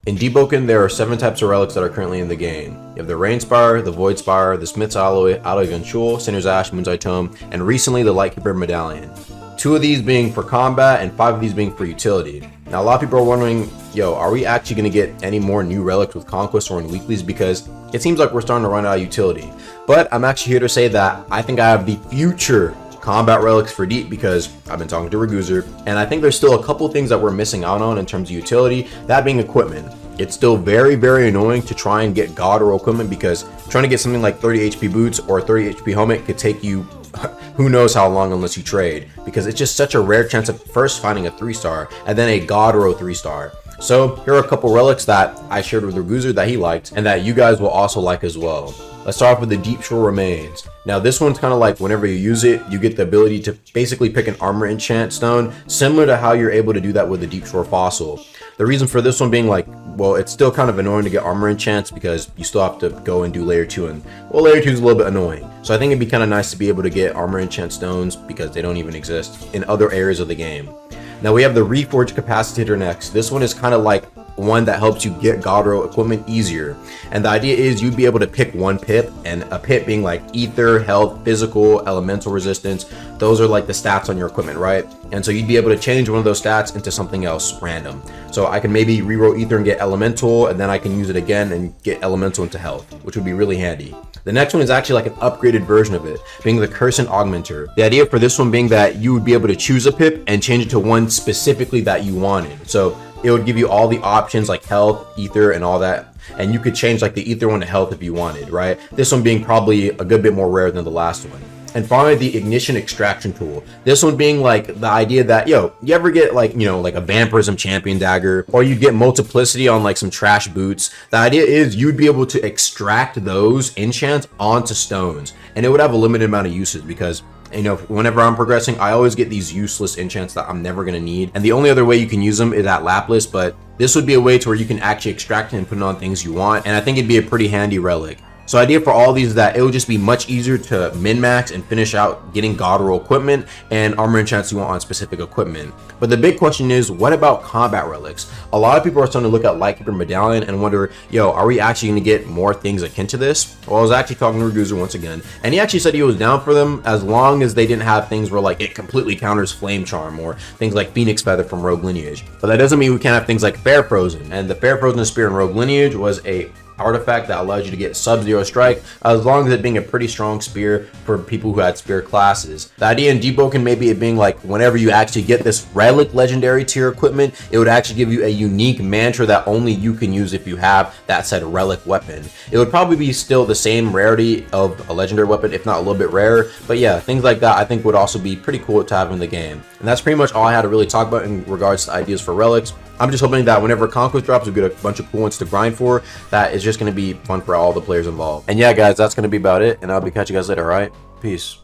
In deepwoken, there are 7 types of relics that are currently in the game. You have the Rain Spire, the Void Spire, the Smith's Alloy, Alloy Gunchul, Sinner's Ash, Moon's Tome, and recently the Lightkeeper Medallion. 2 of these being for combat and 5 of these being for utility. Now a lot of people are wondering, yo, are we actually going to get any more new relics with Conquest or in weeklies, because it seems like we're starting to run out of utility. But I'm actually here to say that I think I have the future combat relics for deep, because I've been talking to Raguzer, and I think there's still a couple things that we're missing out on in terms of utility, that being equipment. It's still very, very annoying to try and get god roll equipment, because trying to get something like 30 HP boots or 30 HP helmet could take you who knows how long unless you trade, because it's just such a rare chance of first finding a 3-star and then a god roll 3-star. So here are a couple relics that I shared with Raguzer that he liked and that you guys will also like as well. Let's start off with the Deep Shore Remains. Now this one's kind of like whenever you use it, you get the ability to basically pick an armor enchant stone, similar to how you're able to do that with the Deep Shore Fossil. The reason for this one being like, well, it's still kind of annoying to get armor enchants because you still have to go and do layer 2, and well, layer 2 is a little bit annoying. So I think it'd be kind of nice to be able to get armor enchant stones because they don't even exist in other areas of the game. Now we have the Reforge Capacitator next. This one is kind of like one that helps you get god roll equipment easier, and the idea is you'd be able to pick one pip, and a pip being like ether, health, physical, elemental resistance. Those are like the stats on your equipment, right? And so you'd be able to change one of those stats into something else random. So I can maybe reroll ether and get elemental, and then I can use it again and get elemental into health, which would be really handy. The next one is actually like an upgraded version of it, being the Cursed Augmentor. The idea for this one being that you would be able to choose a pip and change it to one specifically that you wanted. So it would give you all the options like health, ether, and all that. And you could change like the ether one to health if you wanted, right? This one being probably a good bit more rare than the last one. And finally, the Ignition Extraction Tool. This one being like the idea that, yo, you ever get like, you know, like a Vampirism Champion Dagger, or you get Multiplicity on like some trash boots. The idea is you'd be able to extract those enchants onto stones, and it would have a limited amount of uses because, you know, whenever I'm progressing, I always get these useless enchants that I'm never going to need. And the only other way you can use them is at Lapis, but this would be a way to where you can actually extract it and put it on things you want. And I think it'd be a pretty handy relic. So idea for all these is that it would just be much easier to min-max and finish out getting god roll equipment and armor enchants you want on specific equipment. But the big question is, what about combat relics? A lot of people are starting to look at Lightkeeper Medallion and wonder, yo, are we actually going to get more things akin to this? Well, I was actually talking to Raguzer once again, and he actually said he was down for them as long as they didn't have things where like it completely counters Flame Charm or things like Phoenix Feather from Rogue Lineage. But that doesn't mean we can't have things like Fair Frozen, and the Fair Frozen Spear in Rogue Lineage was a artifact that allows you to get Sub-Zero Strike, as long as it being a pretty strong spear for people who had spear classes. The idea in deepwoken maybe it being like whenever you actually get this relic legendary tier equipment, it would actually give you a unique mantra that only you can use if you have that said relic weapon. It would probably be still the same rarity of a legendary weapon, if not a little bit rarer, but yeah, things like that I think would also be pretty cool to have in the game. And that's pretty much all I had to really talk about in regards to ideas for relics. I'm just hoping that whenever Conquest drops, we get a bunch of cool ones to grind for. That is just going to be fun for all the players involved. And yeah, guys, that's going to be about it. And I'll be catching you guys later, all right? Peace.